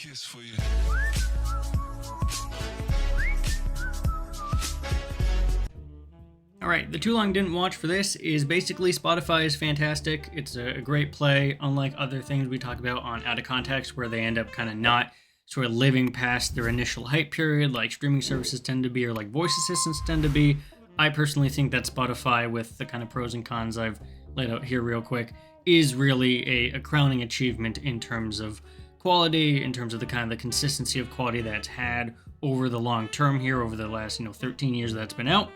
kiss for you. All right, the too long didn't watch for this is basically Spotify is fantastic. It's a great play, unlike other things we talk about on Out of Context, where they end up kind of not sort of living past their initial hype period, like streaming services tend to be, or like voice assistants tend to be. I personally think that Spotify, with the kind of pros and cons I've laid out here real quick, is really a crowning achievement in terms of quality, in terms of the kind of the consistency of quality that's had over the long term here, over the last 13 years that's been out.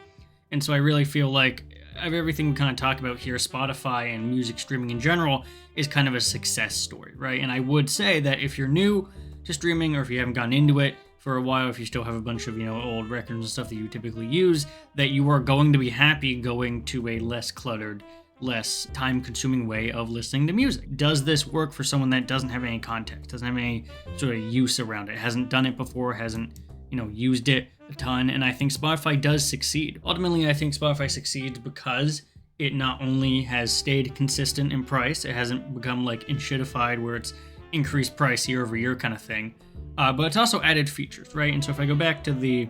And so I really feel like of everything we kind of talk about here, Spotify and music streaming in general is kind of a success story, right? And I would say that if you're new to streaming, or if you haven't gotten into it for a while, if you still have a bunch of old records and stuff that you typically use, that you are going to be happy going to a less cluttered, less time-consuming way of listening to music. Does this work for someone that doesn't have any context, doesn't have any sort of use around it, hasn't done it before, hasn't used it a ton? And I think Spotify does succeed. Ultimately, I think Spotify succeeds because it not only has stayed consistent in price, it hasn't become like enshittified where it's increased price year over year kind of thing, but it's also added features, right? And so if I go back to the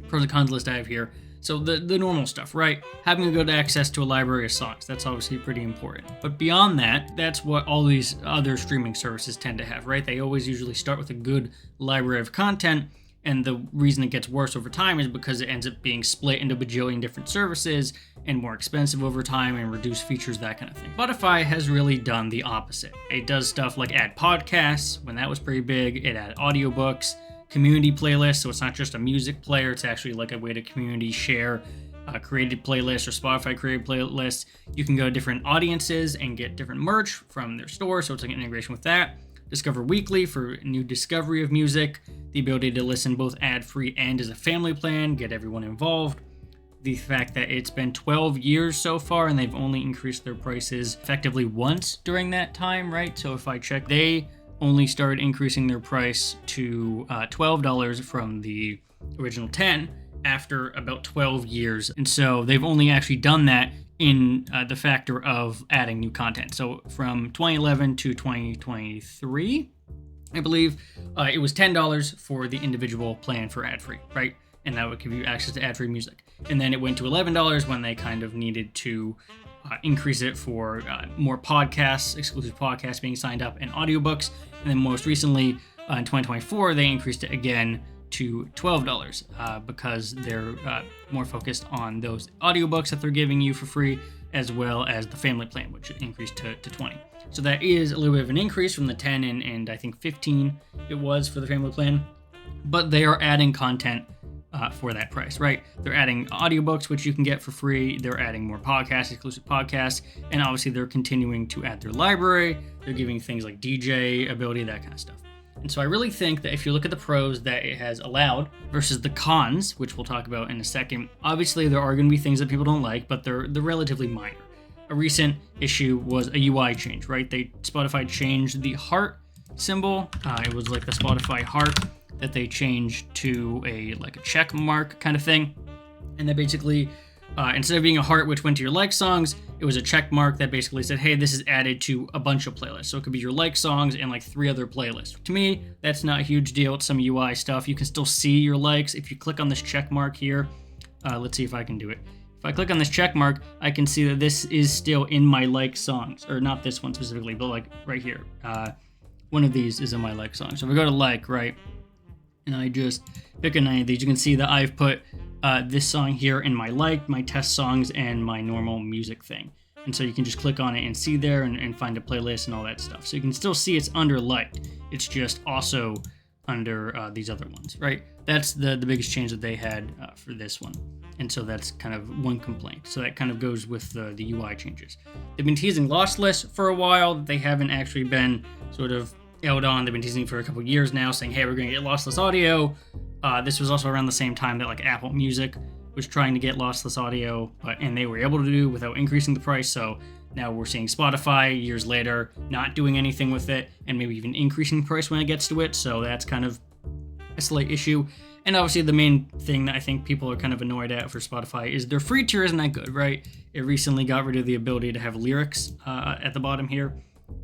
pros and cons list I have here, so the normal stuff, right? Having a good access to a library of songs, that's obviously pretty important. But beyond that, that's what all these other streaming services tend to have, right? They always usually start with a good library of content, and the reason it gets worse over time is because it ends up being split into a bajillion different services and more expensive over time and reduced features, that kind of thing. Spotify has really done the opposite. It does stuff like add podcasts, when that was pretty big. It added audiobooks, community playlists, so it's not just a music player, it's actually like a way to community share created playlists or Spotify created playlists. You can go to different audiences and get different merch from their store, so it's like an integration with that. Discover Weekly for new discovery of music, the ability to listen both ad-free and as a family plan, get everyone involved. The fact that it's been 12 years so far and they've only increased their prices effectively once during that time, right? So if I check, they only started increasing their price to $12 from the original $10 after about 12 years. And so they've only actually done that in the factor of adding new content. So from 2011 to 2023, I believe, it was $10 for the individual plan for ad-free, right? And that would give you access to ad-free music. And then it went to $11 when they kind of needed to increase it for more podcasts, exclusive podcasts being signed up, and audiobooks. And then most recently, in 2024, they increased it again to $12 because they're more focused on those audiobooks that they're giving you for free, as well as the family plan, which increased to $20. So that is a little bit of an increase from the 10 and I think 15 it was for the family plan, but they are adding content for that price, right? They're adding audiobooks, which you can get for free. They're adding more podcasts, exclusive podcasts, and obviously they're continuing to add their library. They're giving things like DJ ability, that kind of stuff. And so I really think that if you look at the pros that it has allowed versus the cons, which we'll talk about in a second, obviously there are going to be things that people don't like, but they're relatively minor. A recent issue was a UI change, right? Spotify changed the heart symbol. It was like the Spotify heart that they changed to a check mark kind of thing. And that basically, instead of being a heart which went to your like songs, it was a check mark that basically said, hey, this is added to a bunch of playlists. So it could be your like songs and like 3 other playlists. To me, that's not a huge deal. It's some UI stuff. You can still see your likes. If you click on this check mark here, let's see if I can do it. If I click on this check mark, I can see that this is still in my like songs, or not this one specifically, but like right here. One of these is in my like song. So if I go to like, right, and I just pick any of these, you can see that I've put this song here in my test songs, and my normal music thing. And so you can just click on it and see there and find a playlist and all that stuff. So you can still see it's under liked. It's just also under these other ones, right? That's the biggest change that they had for this one. And so that's kind of one complaint. So that kind of goes with the UI changes. They've been teasing lossless for a while. They haven't actually been sort of held on. They've been teasing for a couple years now, saying, hey, we're going to get lossless audio. This was also around the same time that like Apple Music was trying to get lossless audio, and they were able to do without increasing the price. So now we're seeing Spotify years later not doing anything with it, and maybe even increasing the price when it gets to it. So that's kind of a slight issue. And obviously the main thing that I think people are kind of annoyed at for Spotify is their free tier isn't that good, right? It recently got rid of the ability to have lyrics at the bottom here.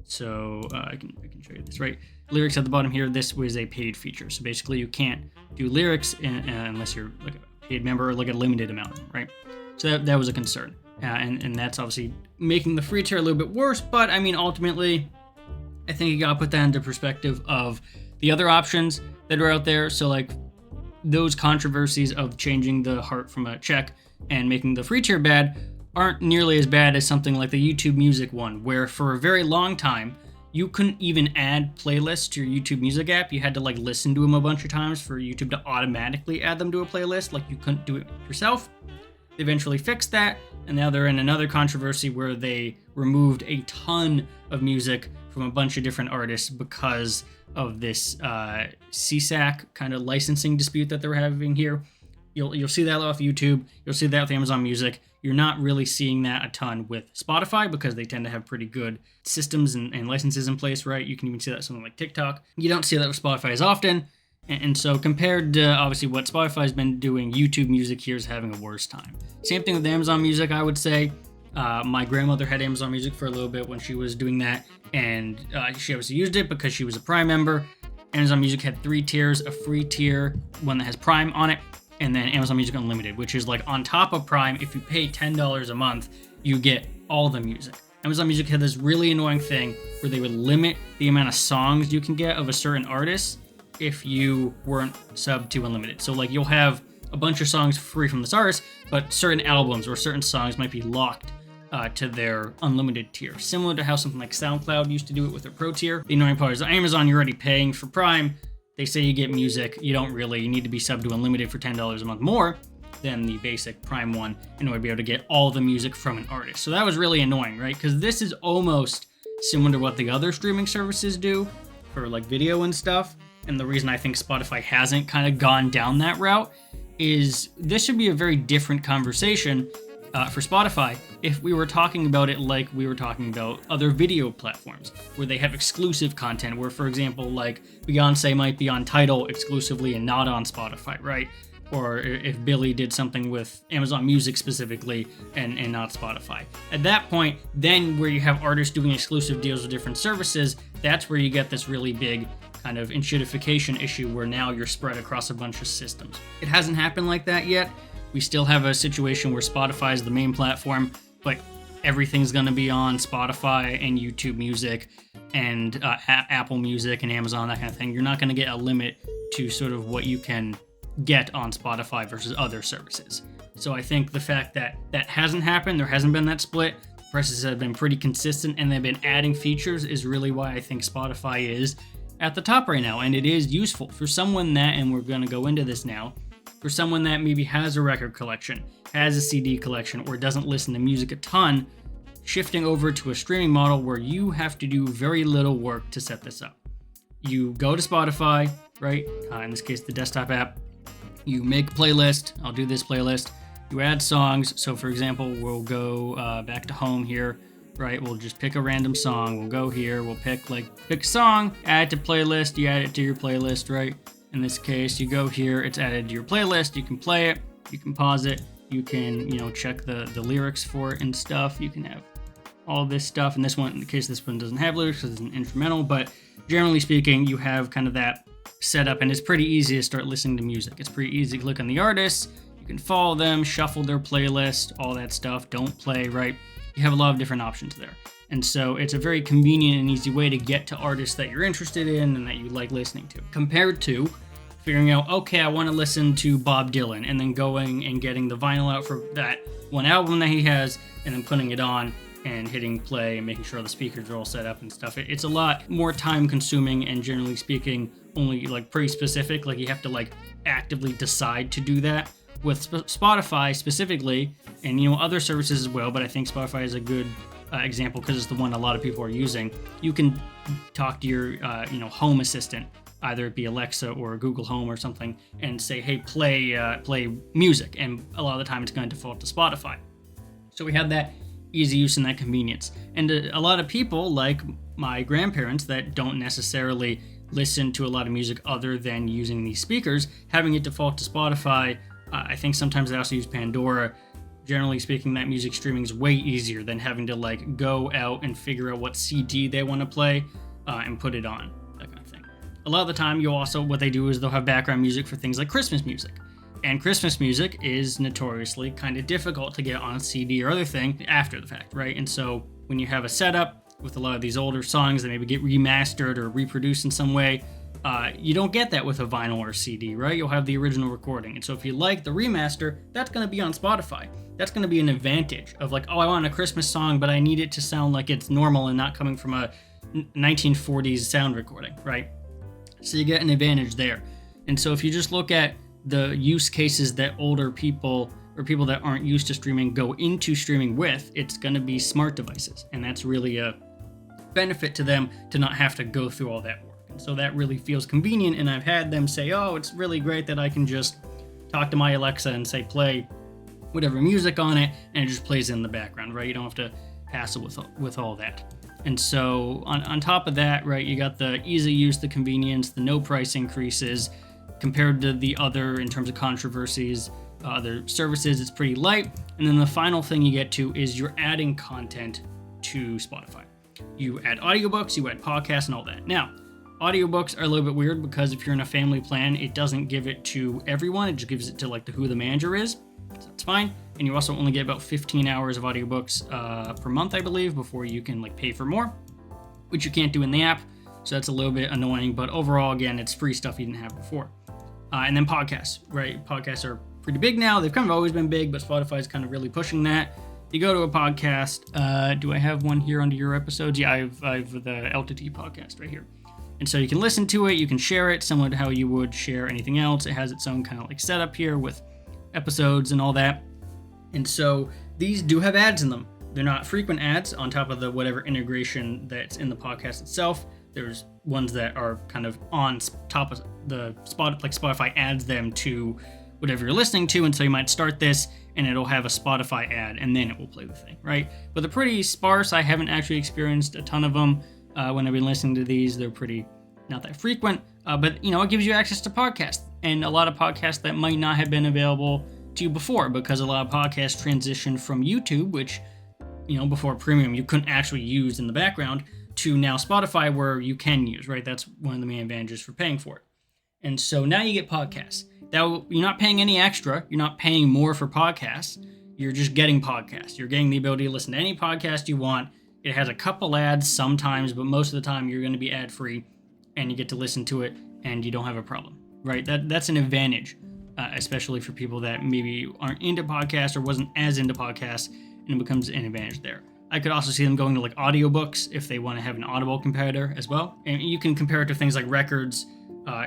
So I can show you this, right? Lyrics at the bottom here, this was a paid feature. So basically you can't do lyrics unless you're like a paid member or like a limited amount, right? So that was a concern. And that's obviously making the free tier a little bit worse. But I mean, ultimately, I think you gotta put that into perspective of the other options that are out there. So like those controversies of changing the heart from a check and making the free tier bad aren't nearly as bad as something like the YouTube Music one, where for a very long time, you couldn't even add playlists to your YouTube Music app. You had to like listen to them a bunch of times for YouTube to automatically add them to a playlist. Like you couldn't do it yourself. They eventually fixed that, and now they're in another controversy where they removed a ton of music from a bunch of different artists because of this CSAC kind of licensing dispute that they're having here. You'll see that off YouTube. You'll see that with Amazon Music. You're not really seeing that a ton with Spotify because they tend to have pretty good systems and licenses in place, right? You can even see that with something like TikTok. You don't see that with Spotify as often. And so compared to obviously what Spotify's been doing, YouTube Music here is having a worse time. Same thing with Amazon Music, I would say. My grandmother had Amazon Music for a little bit when she was doing that, and she obviously used it because she was a Prime member. Amazon Music had 3 tiers, a free tier, one that has Prime on it, and then Amazon Music Unlimited, which is like on top of Prime. If you pay $10 a month, you get all the music. Amazon Music had this really annoying thing where they would limit the amount of songs you can get of a certain artist if you weren't subbed to Unlimited. So like you'll have a bunch of songs free from this artist, but certain albums or certain songs might be locked to their Unlimited tier. Similar to how something like SoundCloud used to do it with their Pro tier. The annoying part is Amazon, you're already paying for Prime. They say you get music. You don't really. You need to be subbed to Unlimited for $10 a month more than the basic Prime one in order to be able to get all the music from an artist. So that was really annoying, right? Because this is almost similar to what the other streaming services do for like video and stuff. And the reason I think Spotify hasn't kind of gone down that route is this should be a very different conversation for Spotify if we were talking about it like we were talking about other video platforms where they have exclusive content, where, for example, like Beyonce might be on Tidal exclusively and not on Spotify, right? Or if Billie did something with Amazon Music specifically and not Spotify. At that point, then where you have artists doing exclusive deals with different services, that's where you get this really big kind of enshittification issue where now you're spread across a bunch of systems. It hasn't happened like that yet. We still have a situation where Spotify is the main platform, but everything's going to be on Spotify and YouTube Music and Apple Music and Amazon, that kind of thing. You're not going to get a limit to sort of what you can get on Spotify versus other services. So I think the fact that that hasn't happened, there hasn't been that split, prices have been pretty consistent, and they've been adding features is really why I think Spotify is at the top right now. And it is useful for someone that, and we're going to go into this now, for someone that maybe has a record collection, has a CD collection, or doesn't listen to music a ton, shifting over to a streaming model where you have to do very little work to set this up. You go to Spotify, right? In this case, the desktop app. You make a playlist. I'll do this playlist. You add songs. So, for example, we'll go back to home here, right? We'll just pick a random song. We'll go here. We'll pick a song, add it to playlist. You add it to your playlist, right? In this case, you go here. It's added to your playlist. You can play it. You can pause it. You can, check the lyrics for it and stuff. You can have all this stuff. And this one, in the case this one doesn't have lyrics because it's an instrumental, but generally speaking, you have kind of that set up, and it's pretty easy to start listening to music. It's pretty easy to click on the artists. You can follow them, shuffle their playlist, all that stuff. Don't play, right? You have a lot of different options there. And so it's a very convenient and easy way to get to artists that you're interested in and that you like listening to. Compared to figuring out, okay, I want to listen to Bob Dylan, and then going and getting the vinyl out for that one album that he has, and then putting it on and hitting play and making sure the speakers are all set up and stuff. It's a lot more time consuming, and generally speaking, only like pretty specific. Like you have to like actively decide to do that. With Spotify specifically, and other services as well, but I think Spotify is a good example because it's the one a lot of people are using. You can talk to your home assistant, either it be Alexa or Google Home or something, and say, hey, play music, and a lot of the time it's going to default to Spotify. So we have that easy use and that convenience. And a lot of people, like my grandparents that don't necessarily listen to a lot of music other than using these speakers, having it default to Spotify. I think sometimes they also use Pandora, generally speaking, that music streaming is way easier than having to like go out and figure out what CD they want to play and put it on, that kind of thing. A lot of the time, what they do is they'll have background music for things like Christmas music. And Christmas music is notoriously kind of difficult to get on a CD or other thing after the fact, right? And so when you have a setup with a lot of these older songs that maybe get remastered or reproduced in some way, you don't get that with a vinyl or CD, right? You'll have the original recording. And so if you like the remaster, that's going to be on Spotify. That's going to be an advantage of like, oh, I want a Christmas song, but I need it to sound like it's normal and not coming from a 1940s sound recording, right? So you get an advantage there. And so if you just look at the use cases that older people or people that aren't used to streaming go into streaming with, it's going to be smart devices. And that's really a benefit to them to not have to go through all that work. And so that really feels convenient. And I've had them say, oh, it's really great that I can just talk to my Alexa and say, play whatever music on it, and it just plays in the background, right? You don't have to hassle with all that. And so on top of that, right, you got the ease of use, the convenience, the no price increases. Compared to the other, in terms of controversies, other services, it's pretty light. And then the final thing you get to is you're adding content to Spotify. You add audiobooks, you add podcasts, and all that. Now, audiobooks are a little bit weird because if you're in a family plan, it doesn't give it to everyone. It just gives it to like who the manager is. So that's fine. And you also only get about 15 hours of audiobooks per month, I believe, before you can like pay for more, which you can't do in the app. So that's a little bit annoying. But overall, again, it's free stuff you didn't have before. And then podcasts, right? Podcasts are pretty big now. They've kind of always been big, but Spotify is kind of really pushing that. You go to a podcast. Do I have one here under your episodes? Yeah, I have the LTT podcast right here. And so you can listen to it. You can share it similar to how you would share anything else. It has its own kind of like setup here with episodes and all that. And so these do have ads in them. They're not frequent ads on top of the whatever integration that's in the podcast itself. There's ones that are kind of on top of the spot, like Spotify adds them to whatever you're listening to. And so you might start this and it'll have a Spotify ad and then it will play the thing, right? But they're pretty sparse. I haven't actually experienced a ton of them when I've been listening to these. They're pretty not that frequent, but you know, it gives you access to podcasts and a lot of podcasts that might not have been available to you before, because a lot of podcasts transitioned from YouTube, which, you know, before premium you couldn't actually use in the background, to now Spotify, where you can use, right? That's one of the main advantages for paying for it. And so now you get podcasts. Now you're not paying any extra. You're not paying more for podcasts. You're just getting podcasts. You're getting the ability to listen to any podcast you want. It has a couple ads sometimes, but most of the time you're going to be ad free, and you get to listen to it, and you don't have a problem, right? That's an advantage, especially for people that maybe aren't into podcasts or wasn't as into podcasts, and it becomes an advantage there. I could also see them going to like audiobooks if they want to have an Audible competitor as well. And you can compare it to things like records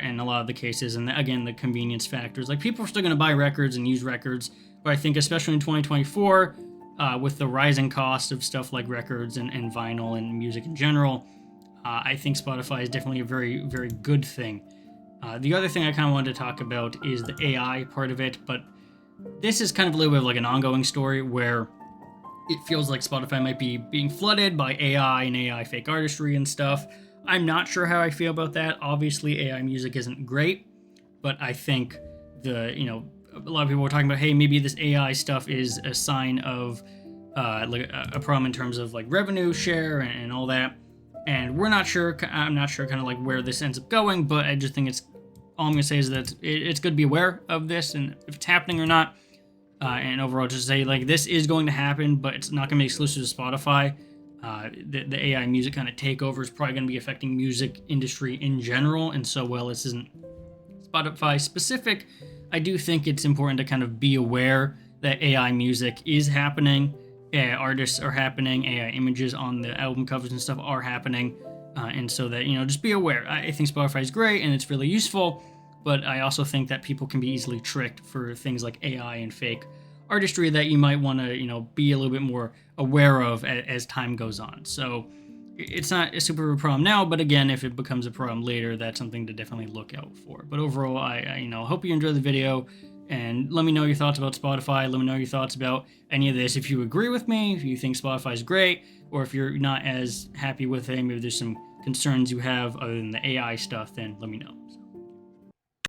in a lot of the cases. And again, the convenience factors. Like people are still going to buy records and use records. But I think especially in 2024, with the rising cost of stuff like records and vinyl and music in general, I think Spotify is definitely a very, very good thing. The other thing I kind of wanted to talk about is the AI part of it. But this is kind of a little bit of like an ongoing story where it feels like Spotify might be being flooded by AI and AI fake artistry and stuff. I'm not sure how I feel about that. Obviously, AI music isn't great, but I think a lot of people were talking about, hey, maybe this AI stuff is a sign of like a problem in terms of like revenue share and all that. And we're not sure. I'm not sure kind of like where this ends up going, but I just think all I'm going to say is that it's good to be aware of this and if it's happening or not. And overall, just say like this is going to happen, but it's not going to be exclusive to Spotify. The AI music kind of takeover is probably going to be affecting music industry in general. And so, while this isn't Spotify specific, I do think it's important to kind of be aware that AI music is happening. AI artists are happening. AI images on the album covers and stuff are happening. And so that, just be aware. I think Spotify is great and it's really useful. But I also think that people can be easily tricked for things like AI and fake artistry that you might want to, be a little bit more aware of as time goes on. So it's not a super problem now, but again, if it becomes a problem later, that's something to definitely look out for. But overall, I hope you enjoyed the video, and let me know your thoughts about Spotify. Let me know your thoughts about any of this. If you agree with me, if you think Spotify is great, or if you're not as happy with it, maybe there's some concerns you have other than the AI stuff, then let me know.